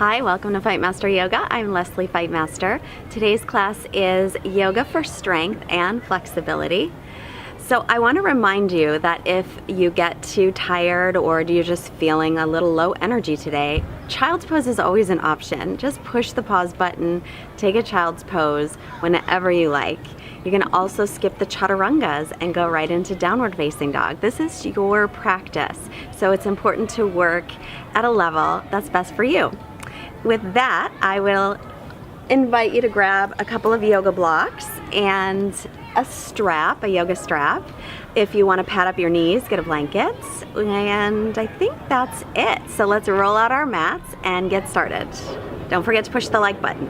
Hi, welcome to Fight Master Yoga. I'm Leslie Fight Master. Today's class is Yoga for Strength and Flexibility. So I want to remind you that if you get too tired or you're just feeling a little low energy today, child's pose is always an option. Just push the pause button, take a child's pose whenever you like. You can also skip the chaturangas and go right into downward facing dog. This is your practice, so it's important to work at a level that's best for you. With that, I will invite you to grab a couple of yoga blocks and a strap, a yoga strap. If you want to pad up your knees, get a blanket. And I think that's it. So let's roll out our mats and get started. Don't forget to push the like button.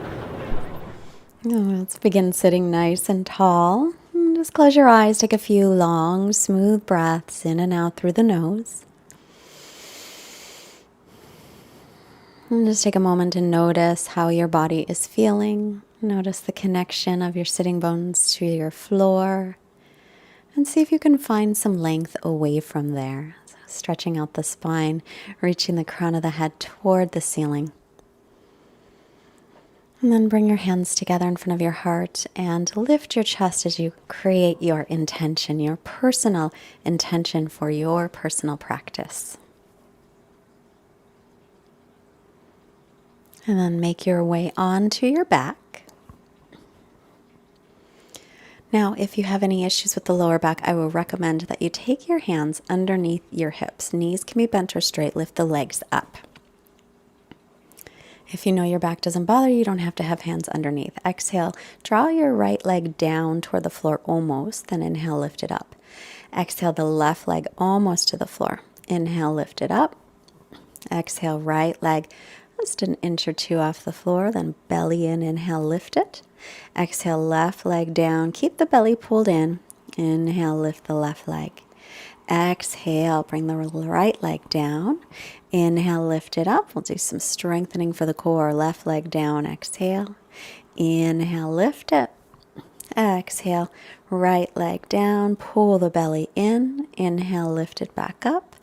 Let's begin sitting nice and tall. Just close your eyes, take a few long, smooth breaths in and out through the nose. And just take a moment to notice how your body is feeling. Notice the connection of your sitting bones to your floor. And see if you can find some length away from there. So stretching out the spine, reaching the crown of the head toward the ceiling. And then bring your hands together in front of your heart and lift your chest as you create your intention, your personal intention for your personal practice. And then make your way onto your back. Now, if you have any issues with the lower back, I will recommend that you take your hands underneath your hips. Knees can be bent or straight. Lift the legs up. If you know your back doesn't bother you, don't have to have hands underneath. Exhale, draw your right leg down toward the floor almost, then inhale, lift it up. Exhale, the left leg almost to the floor. Inhale, lift it up. Exhale, right leg just an inch or two off the floor, then belly in, inhale, lift it. Exhale, left leg down, keep the belly pulled in. Inhale, lift the left leg. Exhale, bring the right leg down. Inhale, lift it up. We'll do some strengthening for the core. Left leg down, exhale. Inhale, lift it. Exhale, right leg down, pull the belly in. Inhale, lift it back up.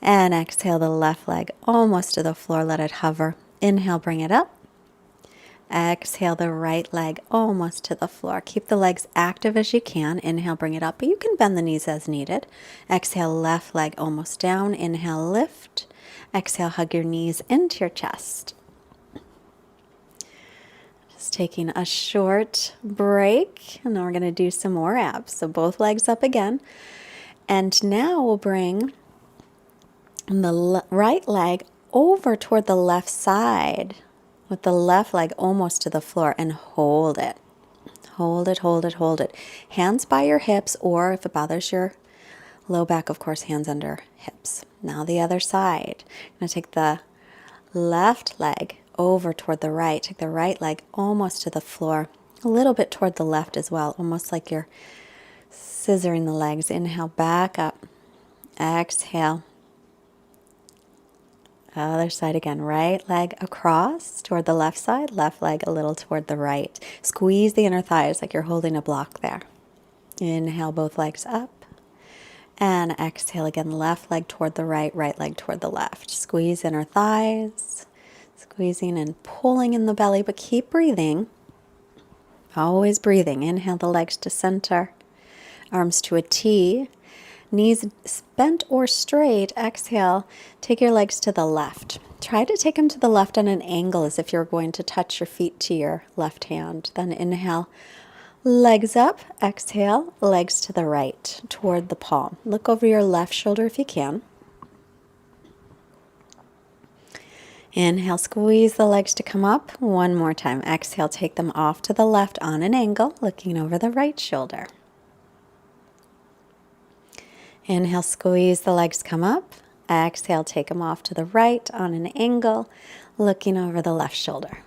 And exhale, the left leg almost to the floor, let it hover. Inhale, bring it up. Exhale, the right leg almost to the floor. Keep the legs active as you can. Inhale, bring it up, but you can bend the knees as needed. Exhale, left leg almost down. Inhale, lift. Exhale, hug your knees into your chest. Just taking a short break, and then we're going to do some more abs. So both legs up again. And now we'll bring the right leg over toward the left side with the left leg almost to the floor and hold it. Hold it, hold it, hold it. Hands by your hips, or if it bothers your low back, of course, hands under hips. Now the other side. I'm going to take the left leg over toward the right. Take the right leg almost to the floor, a little bit toward the left as well, almost like you're scissoring the legs. Inhale, back up. Exhale. Other side again. Right leg across toward the left side, left leg a little toward the right. Squeeze the inner thighs like you're holding a block there. Inhale, both legs up. And exhale again, left leg toward the right, right leg toward the left. Squeeze inner thighs, squeezing and pulling in the belly, but keep breathing. Always breathing. Inhale, the legs to center, arms to a T. Knees bent or straight. Exhale, take your legs to the left. Try to take them to the left on an angle as if you're going to touch your feet to your left hand. Then inhale, legs up. Exhale, legs to the right toward the palm. Look over your left shoulder if you can. Inhale, squeeze the legs to come up. One more time. Exhale, take them off to the left on an angle, looking over the right shoulder. Inhale, squeeze the legs, come up. Exhale, take them off to the right on an angle, looking over the left shoulder.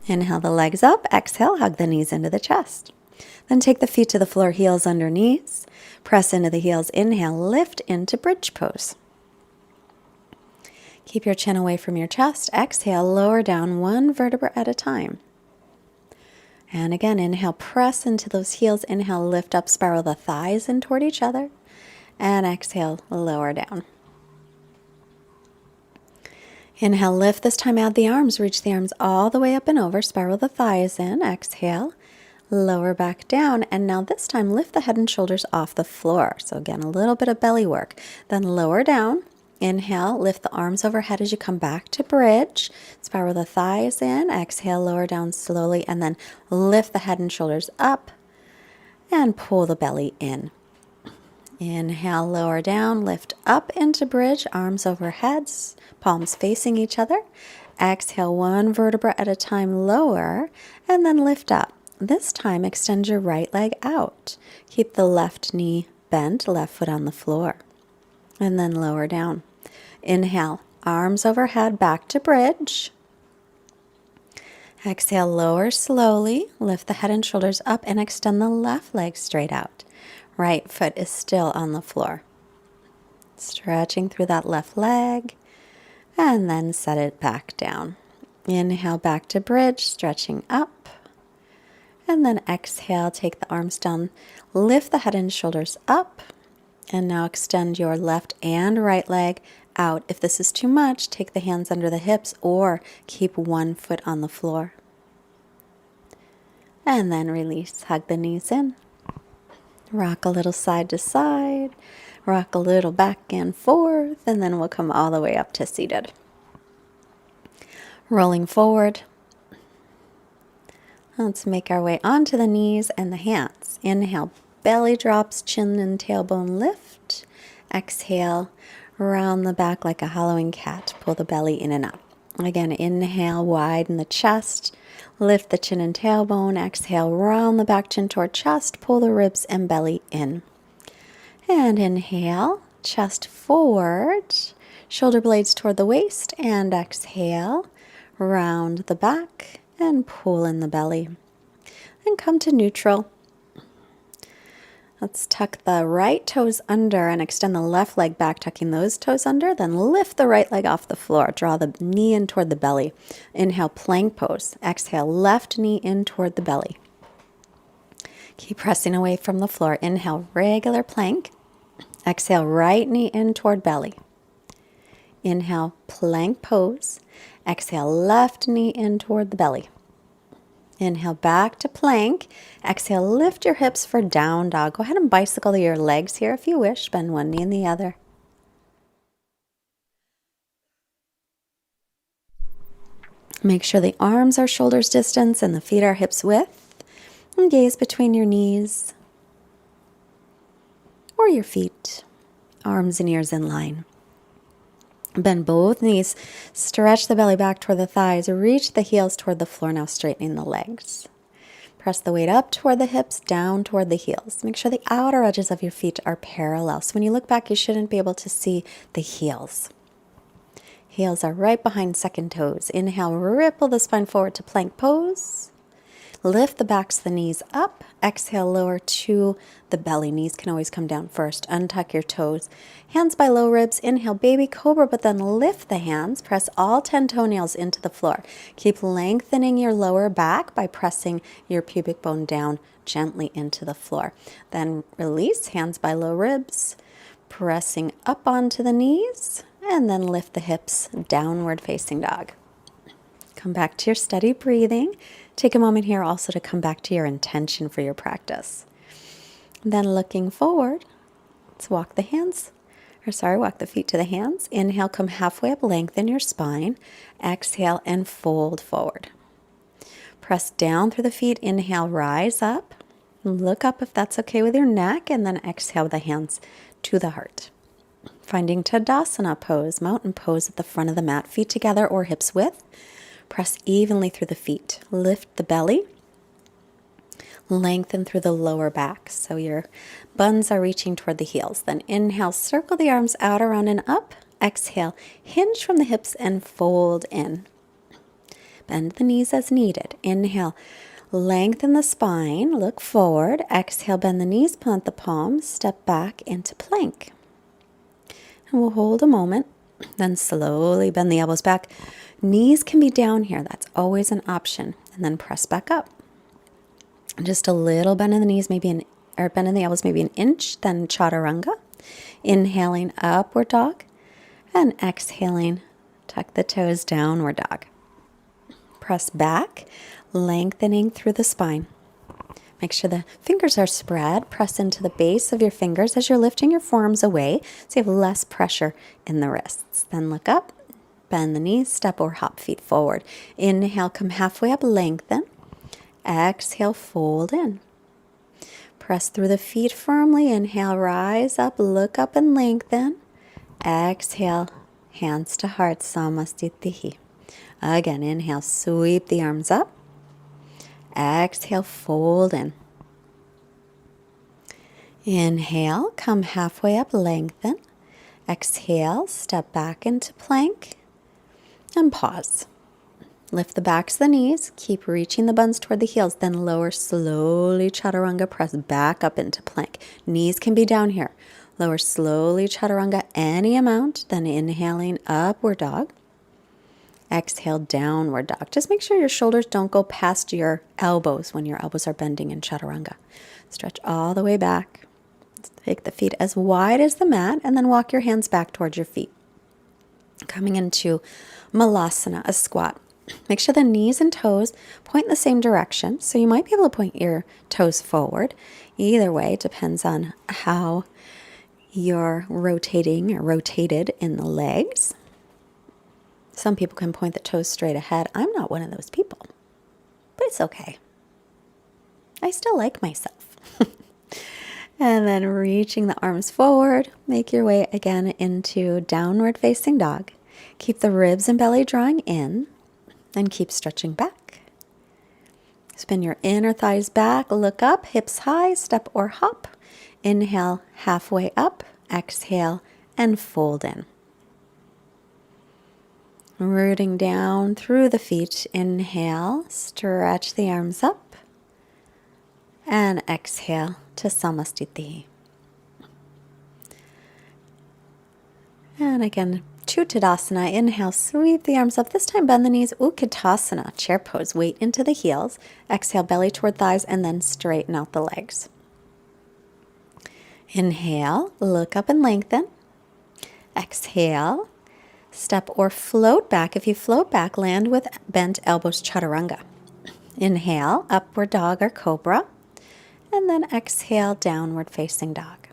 Inhale the legs up. Exhale, hug the knees into the chest. Then take the feet to the floor, heels under knees. Press into the heels. Inhale, lift into bridge pose. Keep your chin away from your chest. Exhale, lower down one vertebra at a time. And again, inhale, press into those heels. Inhale, lift up, spiral the thighs in toward each other. And exhale, lower down. Inhale, lift. This time add the arms. Reach the arms all the way up and over. Spiral the thighs in. Exhale. Lower back down. And now this time lift the head and shoulders off the floor. So again, a little bit of belly work. Then lower down. Inhale, lift the arms overhead as you come back to bridge. Spiral the thighs in. Exhale, lower down slowly. And then lift the head and shoulders up. And pull the belly in. Inhale, lower down, lift up into bridge, arms overhead, palms facing each other. Exhale, one vertebra at a time, lower, and then lift up. This time, extend your right leg out. Keep the left knee bent, left foot on the floor. And then lower down. Inhale, arms overhead, back to bridge. Exhale, lower slowly, lift the head and shoulders up and extend the left leg straight out. Right foot is still on the floor. Stretching through that left leg and then set it back down. Inhale back to bridge, stretching up. And then exhale, take the arms down, lift the head and shoulders up. And now extend your left and right leg out. If this is too much, take the hands under the hips or keep one foot on the floor. And then release, hug the knees in. Rock a little side to side, rock a little back and forth, and then we'll come all the way up to seated. Rolling forward. Let's make our way onto the knees and the hands. Inhale, belly drops, chin and tailbone lift. Exhale, round the back like a hollowing cat. Pull the belly in and up. Again, inhale, widen the chest. Lift the chin and tailbone. Exhale, round the back, chin toward chest. Pull the ribs and belly in. And inhale, chest forward. Shoulder blades toward the waist. And exhale, round the back and pull in the belly. And come to neutral. Let's tuck the right toes under and extend the left leg back, tucking those toes under. Then lift the right leg off the floor. Draw the knee in toward the belly. Inhale, plank pose. Exhale, left knee in toward the belly. Keep pressing away from the floor. Inhale, regular plank. Exhale, right knee in toward belly. Inhale, plank pose. Exhale, left knee in toward the belly. Inhale, back to plank. Exhale, lift your hips for down dog. Go ahead and bicycle your legs here if you wish. Bend one knee and the other. Make sure the arms are shoulders distance and the feet are hips width. And gaze between your knees or your feet. Arms and ears in line. Bend both knees, stretch the belly back toward the thighs, reach the heels toward the floor, now straightening the legs. Press the weight up toward the hips, down toward the heels. Make sure the outer edges of your feet are parallel. So when you look back, you shouldn't be able to see the heels. Heels are right behind second toes. Inhale, ripple the spine forward to plank pose. Lift the backs of the knees up. Exhale, lower to the belly. Knees can always come down first. Untuck your toes. Hands by low ribs. Inhale, baby cobra, but then lift the hands. Press all 10 toenails into the floor. Keep lengthening your lower back by pressing your pubic bone down gently into the floor. Then release, hands by low ribs. Pressing up onto the knees. And then lift the hips, downward facing dog. Come back to your steady breathing. Take a moment here also to come back to your intention for your practice. Then looking forward, let's walk the feet to the hands. Inhale, come halfway up, lengthen your spine. Exhale and fold forward. Press down through the feet. Inhale, rise up. Look up if that's okay with your neck, and then exhale with the hands to the heart. Finding Tadasana pose, mountain pose at the front of the mat, feet together or hips width. Press evenly through the feet. Lift the belly. Lengthen through the lower back. So your buns are reaching toward the heels. Then inhale, circle the arms out, around, and up. Exhale, hinge from the hips and fold in. Bend the knees as needed. Inhale, lengthen the spine. Look forward. Exhale, bend the knees, plant the palms. Step back into plank. And we'll hold a moment. Then slowly bend the elbows back. Knees can be down here. That's always an option. And then press back up. Just a little bend in the knees, bend in the elbows, maybe an inch. Then chaturanga. Inhaling, upward dog. And exhaling, Tuck the toes, downward dog. Press back, lengthening through the spine. Make sure the fingers are spread. Press into the base of your fingers as you're lifting your forearms away so you have less pressure in the wrists. Then look up, bend the knees, step or hop feet forward. Inhale, come halfway up, lengthen. Exhale, fold in. Press through the feet firmly. Inhale, rise up, look up and lengthen. Exhale, hands to heart, Samastitihi. Again, inhale, sweep the arms up. Exhale, fold in. Inhale, come halfway up, lengthen. Exhale, step back into plank and pause. Lift the backs of the knees, keep reaching the buns toward the heels, then lower slowly, chaturanga, press back up into plank. Knees can be down here. Lower slowly, chaturanga, any amount, then inhaling, upward dog. Exhale, downward dog. Just make sure your shoulders don't go past your elbows when your elbows are bending in chaturanga. Stretch all the way back. Take the feet as wide as the mat and then walk your hands back towards your feet. Coming into Malasana, a squat. Make sure the knees and toes point in the same direction. So you might be able to point your toes forward. Either way, it depends on how you're rotating or rotated in the legs. Some people can point the toes straight ahead. I'm not one of those people, but it's okay. I still like myself. And then reaching the arms forward, make your way again into downward facing dog. Keep the ribs and belly drawing in and keep stretching back. Spin your inner thighs back, look up, hips high, step or hop. Inhale, halfway up, exhale, and fold in. Rooting down through the feet. Inhale, stretch the arms up. And exhale to Samastiti. And again, Chuttadasana. Inhale, sweep the arms up. This time bend the knees. Utkatasana, chair pose. Weight into the heels. Exhale, belly toward thighs, and then straighten out the legs. Inhale, look up and lengthen. Exhale, step or float back. If you float back, land with bent elbows, chaturanga. Inhale, upward dog or cobra. And then exhale, downward facing dog.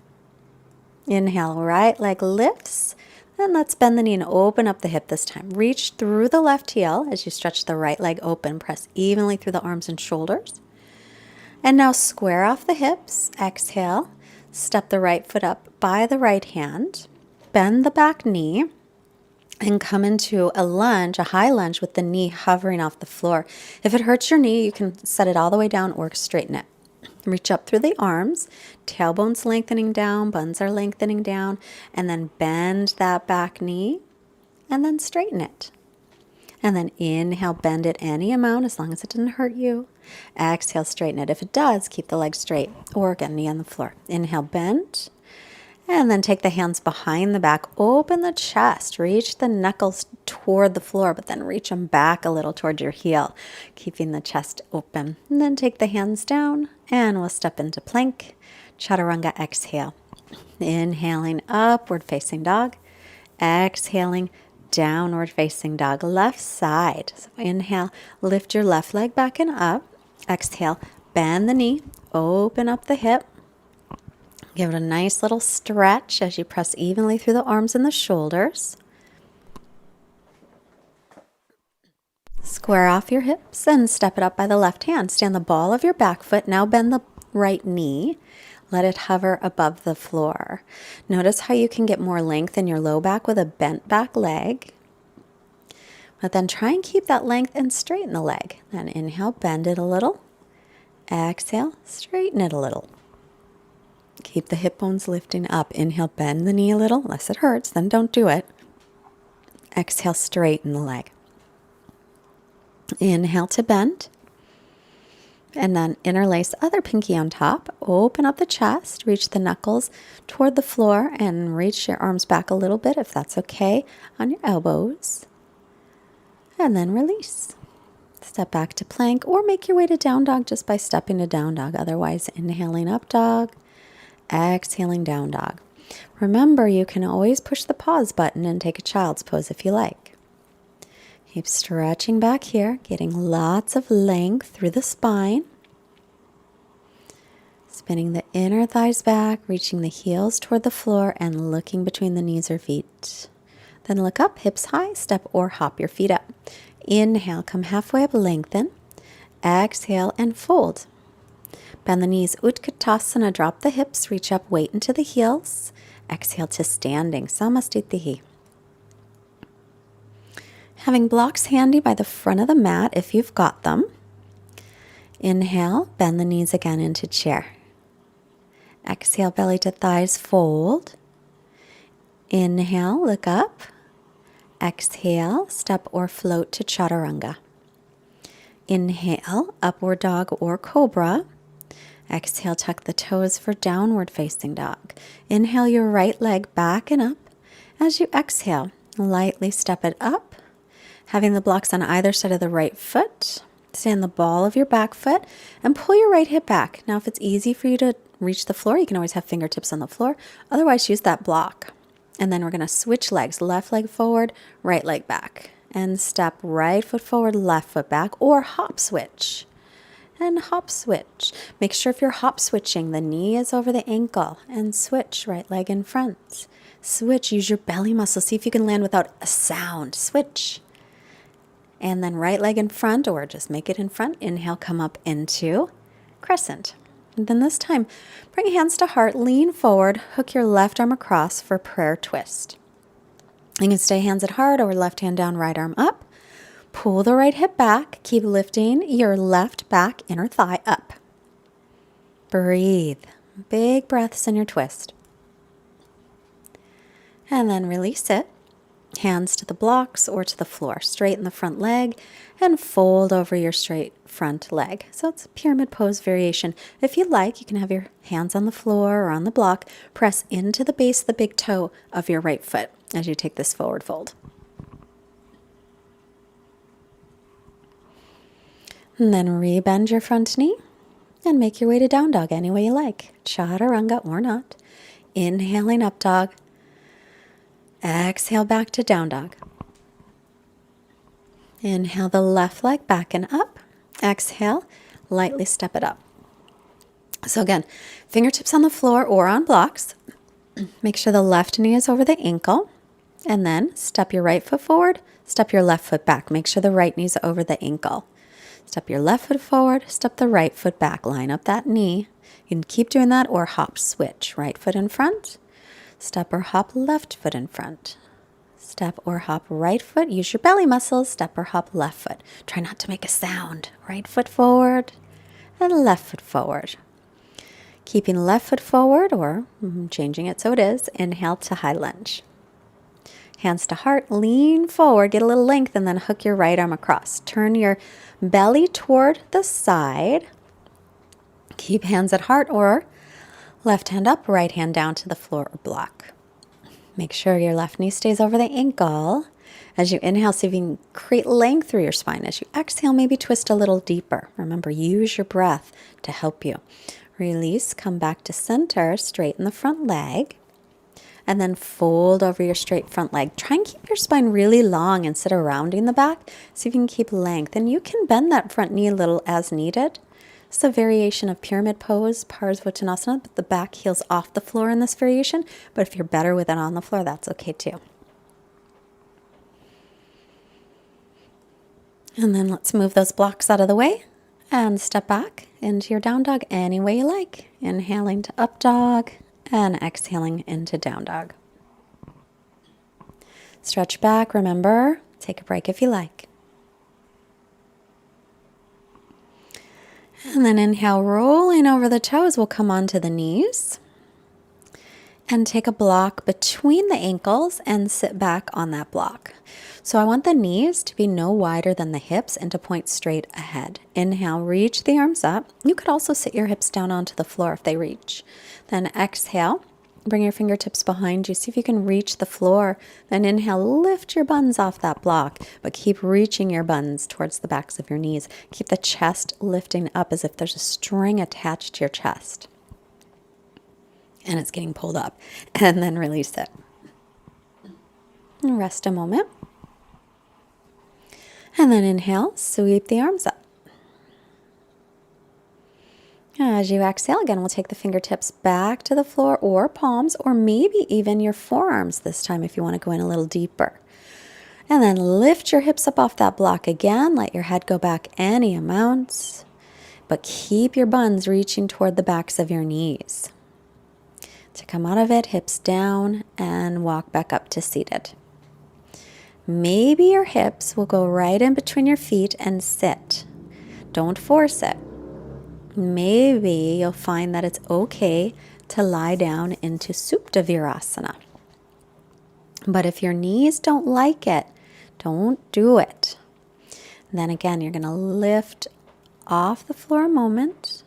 Inhale, right leg lifts. And let's bend the knee and open up the hip this time. Reach through the left heel as you stretch the right leg open. Press evenly through the arms and shoulders. And now square off the hips. Exhale, step the right foot up by the right hand. Bend the back knee. And come into a lunge, a high lunge with the knee hovering off the floor. If it hurts your knee, you can set it all the way down or straighten it. Reach up through the arms, tailbone's lengthening down, buns are lengthening down, and then bend that back knee and then straighten it. And then inhale, bend it any amount as long as it didn't hurt you. Exhale, straighten it. If it does, keep the leg straight or again, knee on the floor. Inhale, bend. And then take the hands behind the back, open the chest, reach the knuckles toward the floor, but then reach them back a little toward your heel, keeping the chest open. And then take the hands down and we'll step into plank, chaturanga, exhale. Inhaling, upward facing dog. Exhaling, downward facing dog, left side. So inhale, lift your left leg back and up. Exhale, bend the knee, open up the hip. Give it a nice little stretch as you press evenly through the arms and the shoulders. Square off your hips and step it up by the left hand. Stand the ball of your back foot. Now bend the right knee. Let it hover above the floor. Notice how you can get more length in your low back with a bent back leg. But then try and keep that length and straighten the leg. Then inhale, bend it a little. Exhale, straighten it a little. Keep the hip bones lifting up. Inhale, bend the knee a little, unless it hurts, then don't do it. Exhale, straighten the leg. Inhale to bend. And then interlace the other pinky on top. Open up the chest, reach the knuckles toward the floor, and reach your arms back a little bit, if that's okay, on your elbows. And then release. Step back to plank, or make your way to down dog just by stepping to down dog. Otherwise, inhaling up dog. Exhaling down dog. Remember, you can always push the pause button and take a child's pose if you like. Keep stretching back here, getting lots of length through the spine. Spinning the inner thighs back, reaching the heels toward the floor and looking between the knees or feet. Then look up, hips high, step or hop your feet up. Inhale, come halfway up, lengthen. Exhale and fold. Bend the knees, Utkatasana, drop the hips, reach up, weight into the heels. Exhale to standing, Samastitihi. Having blocks handy by the front of the mat if you've got them. Inhale, bend the knees again into chair. Exhale, belly to thighs, fold. Inhale, look up. Exhale, step or float to chaturanga. Inhale, upward dog or cobra. Exhale, tuck the toes for downward facing dog. Inhale your right leg back and up. As you exhale, lightly step it up. Having the blocks on either side of the right foot. Stand the ball of your back foot and pull your right hip back. Now, if it's easy for you to reach the floor, you can always have fingertips on the floor. Otherwise, use that block. And then we're going to switch legs. Left leg forward, right leg back. And step right foot forward, left foot back, or hop switch. And hop switch. Make sure if you're hop switching, the knee is over the ankle. And switch, right leg in front. Switch, use your belly muscle. See if you can land without a sound. Switch. And then right leg in front, or just make it in front. Inhale, come up into crescent. And then this time, bring hands to heart, lean forward, hook your left arm across for prayer twist. You can stay hands at heart or left hand down, right arm up. Pull the right hip back. Keep lifting your left back inner thigh up. Breathe. Big breaths in your twist. And then release it. Hands to the blocks or to the floor. Straighten the front leg and fold over your straight front leg. So it's a pyramid pose variation. If you like, you can have your hands on the floor or on the block. Press into the base of the big toe of your right foot as you take this forward fold. And then rebend your front knee and make your way to down dog any way you like. Chaturanga or not. Inhaling up dog. Exhale back to down dog. Inhale the left leg back and up. Exhale, lightly step it up. So again, fingertips on the floor or on blocks. Make sure the left knee is over the ankle. And then step your right foot forward, step your left foot back. Make sure the right knee is over the ankle. Step your left foot forward, step the right foot back. Line up that knee. You can keep doing that or hop switch. Right foot in front. Step or hop left foot in front. Step or hop right foot. Use your belly muscles. Step or hop left foot. Try not to make a sound. Right foot forward and left foot forward. Keeping left foot forward or changing it so it is. Inhale to high lunge. Hands to heart. Lean forward. Get a little length and then hook your right arm across. Turn your belly toward the side. Keep hands at heart or left hand up, right hand down to the floor or block. Make sure your left knee stays over the ankle. As you inhale, see if you can create length through your spine. As you exhale, maybe twist a little deeper. Remember, use your breath to help you. Release, come back to center, straighten the front leg, and then fold over your straight front leg. Try and keep your spine really long instead of rounding the back. See if you can keep length. And you can bend that front knee a little as needed. It's a variation of pyramid pose, Parsvottanasana, but the back heels off the floor in this variation. But if you're better with it on the floor, that's okay too. And then let's move those blocks out of the way and step back into your down dog any way you like. Inhaling to up dog and exhaling into down dog. Stretch back, remember, take a break if you like. And then inhale, rolling over the toes, we'll come onto the knees. And take a block between the ankles and sit back on that block. So I want the knees to be no wider than the hips and to point straight ahead. Inhale, reach the arms up. You could also sit your hips down onto the floor if they reach. Then exhale, bring your fingertips behind you. See if you can reach the floor. Then inhale, lift your buns off that block, but keep reaching your buns towards the backs of your knees. Keep the chest lifting up as if there's a string attached to your chest. And it's getting pulled up. And then release it. And rest a moment. And then inhale, sweep the arms up. As you exhale, again, we'll take the fingertips back to the floor or palms, or maybe even your forearms this time if you want to go in a little deeper. And then lift your hips up off that block again. Let your head go back any amount, but keep your buns reaching toward the backs of your knees. To come out of it, hips down and walk back up to seated. Maybe your hips will go right in between your feet and sit. Don't force it. Maybe you'll find that it's okay to lie down into Supta Virasana. But if your knees don't like it, don't do it. Then again, you're going to lift off the floor a moment.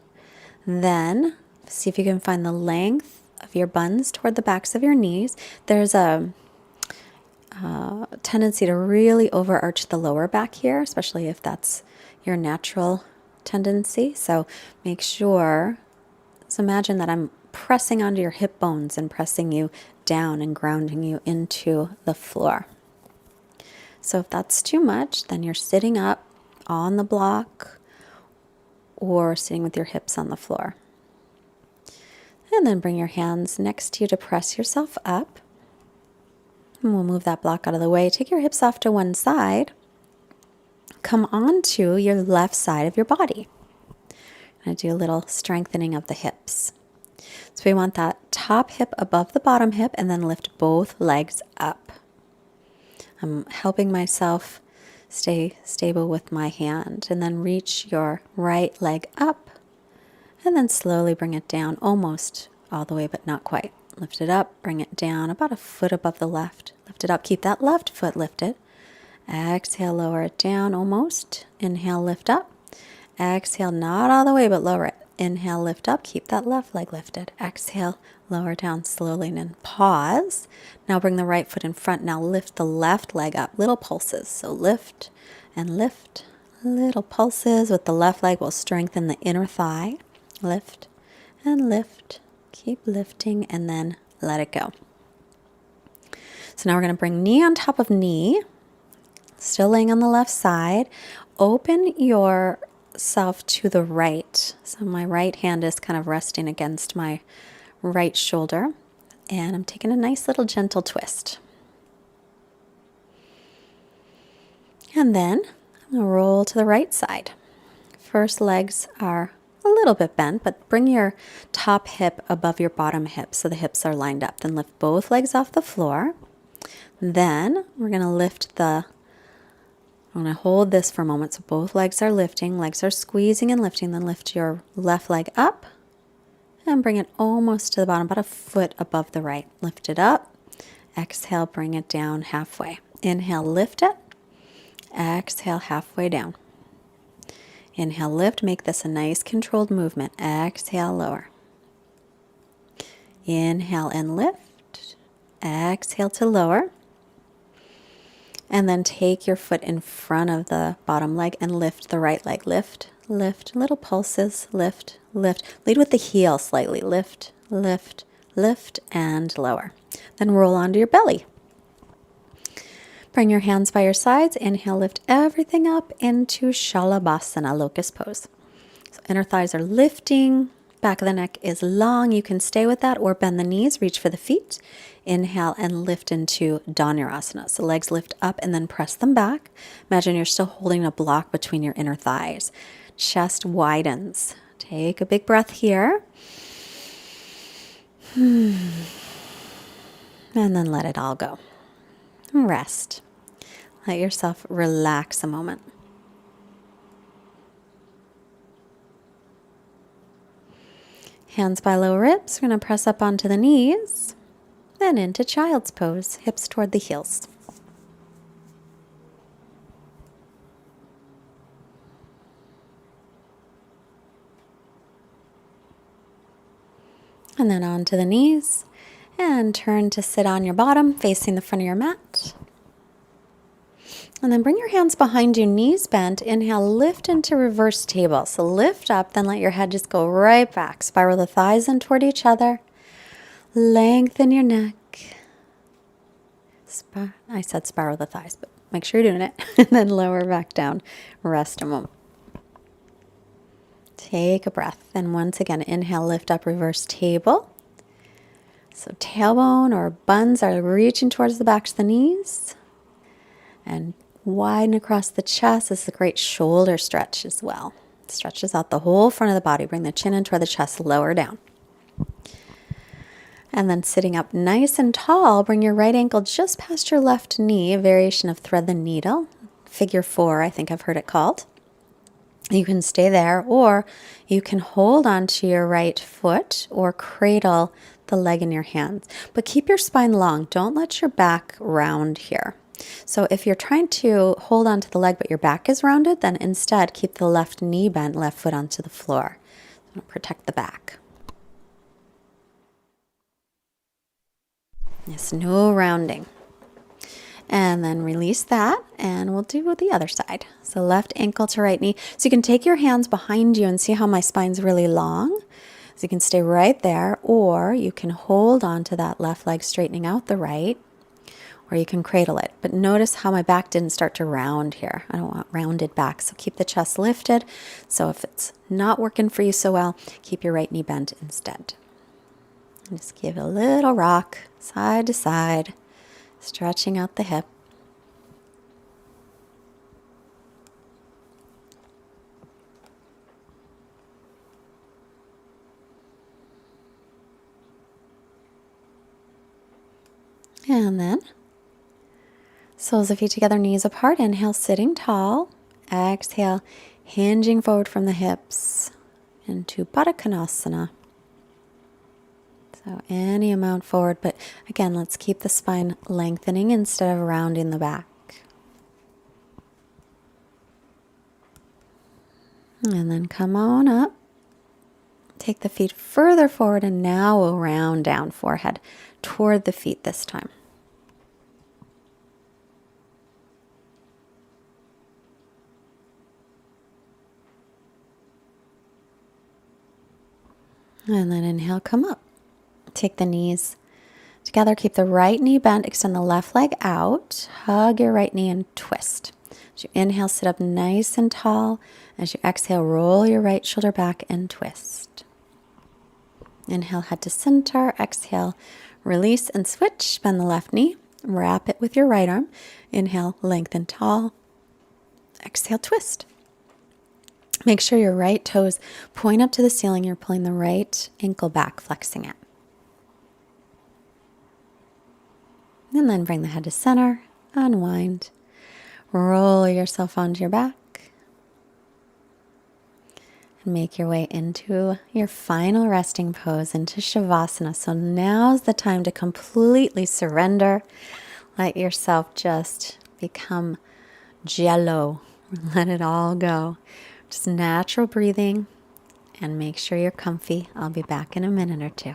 Then see if you can find the length of your buns toward the backs of your knees. There's a tendency to really overarch the lower back here, especially if that's your natural tendency. So make sure, so imagine that I'm pressing onto your hip bones and pressing you down and grounding you into the floor. So if that's too much, then you're sitting up on the block or sitting with your hips on the floor. And then bring your hands next to you to press yourself up. And we'll move that block out of the way. Take your hips off to one side. Come onto your left side of your body. I'm going to do a little strengthening of the hips. So we want that top hip above the bottom hip and then lift both legs up. I'm helping myself stay stable with my hand, and then reach your right leg up and then slowly bring it down almost all the way, but not quite. Lift it up, bring it down about a foot above the left. Lift it up, keep that left foot lifted. Exhale, lower it down almost. Inhale, lift up. Exhale, not all the way, but lower it. Inhale, lift up. Keep that left leg lifted. Exhale, lower down slowly and then pause. Now bring the right foot in front. Now lift the left leg up. Little pulses. So lift and lift. Little pulses with the left leg will strengthen the inner thigh. Lift and lift. Keep lifting and then let it go. So now we're going to bring knee on top of knee. Still laying on the left side. Open yourself to the right. So my right hand is kind of resting against my right shoulder. And I'm taking a nice little gentle twist. And then I'm going to roll to the right side. First legs are a little bit bent, but bring your top hip above your bottom hip so the hips are lined up. Then lift both legs off the floor. Then we're going to I'm going to hold this for a moment. So both legs are lifting, legs are squeezing and lifting. Then lift your left leg up and bring it almost to the bottom, about a foot above the right. Lift it up. Exhale, bring it down halfway. Inhale, lift it. Exhale, halfway down. Inhale, lift. Make this a nice controlled movement. Exhale, lower. Inhale and lift. Exhale to lower. And then take your foot in front of the bottom leg and lift the right leg. Lift, lift, little pulses. Lift, lift. Lead with the heel slightly. Lift, lift, lift, and lower. Then roll onto your belly. Bring your hands by your sides. Inhale, lift everything up into Shalabhasana, locust pose. So inner thighs are lifting. Back of the neck is long. You can stay with that or bend the knees, reach for the feet. Inhale and lift into Dhanurasana. So legs lift up and then press them back. Imagine you're still holding a block between your inner thighs. Chest widens. Take a big breath here. And then let it all go. Rest. Let yourself relax a moment. Hands by lower ribs. We're going to press up onto the knees. Then into child's pose, hips toward the heels. And then onto the knees. And turn to sit on your bottom, facing the front of your mat. And then bring your hands behind you, knees bent. Inhale, lift into reverse table. So lift up, then let your head just go right back. Spiral the thighs in toward each other. Lengthen your neck. I said spiral the thighs, but make sure you're doing it. And then lower back down. Rest a moment. Take a breath. And once again, inhale, lift up, reverse table. So tailbone or buns are reaching towards the backs of the knees. And widen across the chest. This is a great shoulder stretch as well. Stretches out the whole front of the body. Bring the chin in toward the chest, lower down. And then sitting up nice and tall, bring your right ankle just past your left knee, a variation of thread the needle. Figure 4, I think I've heard it called. You can stay there, or you can hold onto your right foot or cradle the leg in your hands. But keep your spine long. Don't let your back round here. So if you're trying to hold onto the leg but your back is rounded, then instead keep the left knee bent, left foot onto the floor. Protect the back. Yes, no rounding. And then release that, and we'll do the other side. So left ankle to right knee. So you can take your hands behind you and see how my spine's really long. So you can stay right there, or you can hold on to that left leg straightening out the right, or you can cradle it. But notice how my back didn't start to round here. I don't want rounded back, so keep the chest lifted. So if it's not working for you so well, keep your right knee bent instead. And just give it a little rock, side to side. Stretching out the hip. And then soles of feet together, knees apart. Inhale, sitting tall. Exhale, hinging forward from the hips into Baddha Konasana. So any amount forward, but again, let's keep the spine lengthening instead of rounding the back. And then come on up. Take the feet further forward, and now we'll round down, forehead toward the feet this time. And then inhale, come up. Take the knees together, keep the right knee bent, extend the left leg out, hug your right knee and twist. As you inhale, sit up nice and tall. As you exhale, roll your right shoulder back and twist. Inhale, head to center. Exhale, release and switch. Bend the left knee, wrap it with your right arm. Inhale, lengthen tall. Exhale, twist. Make sure your right toes point up to the ceiling. You're pulling the right ankle back, flexing it. And then bring the head to center, unwind, roll yourself onto your back, and make your way into your final resting pose, into Shavasana. So now's the time to completely surrender. Let yourself just become jello. Let it all go. Just natural breathing, and make sure you're comfy. I'll be back in a minute or two.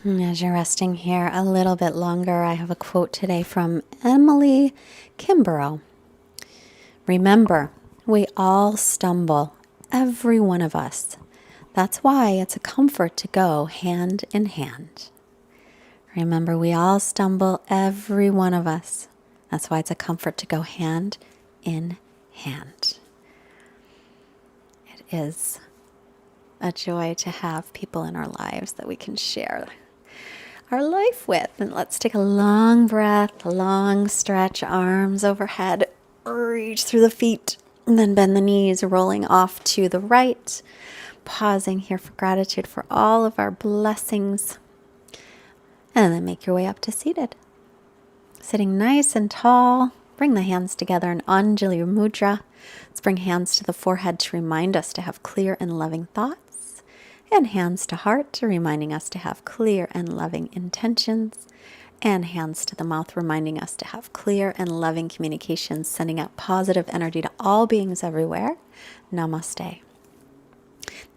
As you're resting here a little bit longer, I have a quote today from Emily Kimbrough. Remember, we all stumble, every one of us. That's why it's a comfort to go hand in hand. Remember, we all stumble, every one of us. That's why it's a comfort to go hand in hand. It is a joy to have people in our lives that we can share our life with. And let's take a long breath, a long stretch, arms overhead, reach through the feet, and then bend the knees, rolling off to the right. Pausing here for gratitude for all of our blessings. And then make your way up to seated. Sitting nice and tall, bring the hands together in Anjali Mudra. Let's bring hands to the forehead to remind us to have clear and loving thoughts. And hands to heart, reminding us to have clear and loving intentions. And hands to the mouth, reminding us to have clear and loving communications, sending out positive energy to all beings everywhere. Namaste.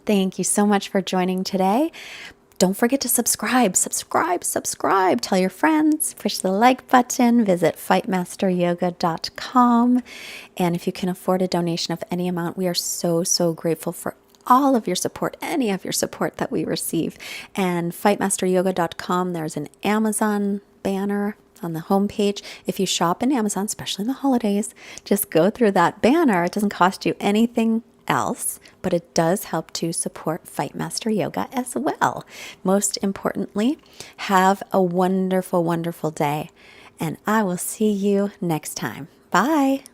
Thank you so much for joining today. Don't forget to subscribe. Tell your friends, push the like button, visit fightmasteryoga.com. And if you can afford a donation of any amount, we are so, so grateful for all of your support, any of your support that we receive. And fightmasteryoga.com, there's an Amazon banner on the homepage. If you shop in Amazon, especially in the holidays, just go through that banner. It doesn't cost you anything else, but it does help to support Fight Master Yoga as well. Most importantly, have a wonderful, wonderful day, and I will see you next time. Bye.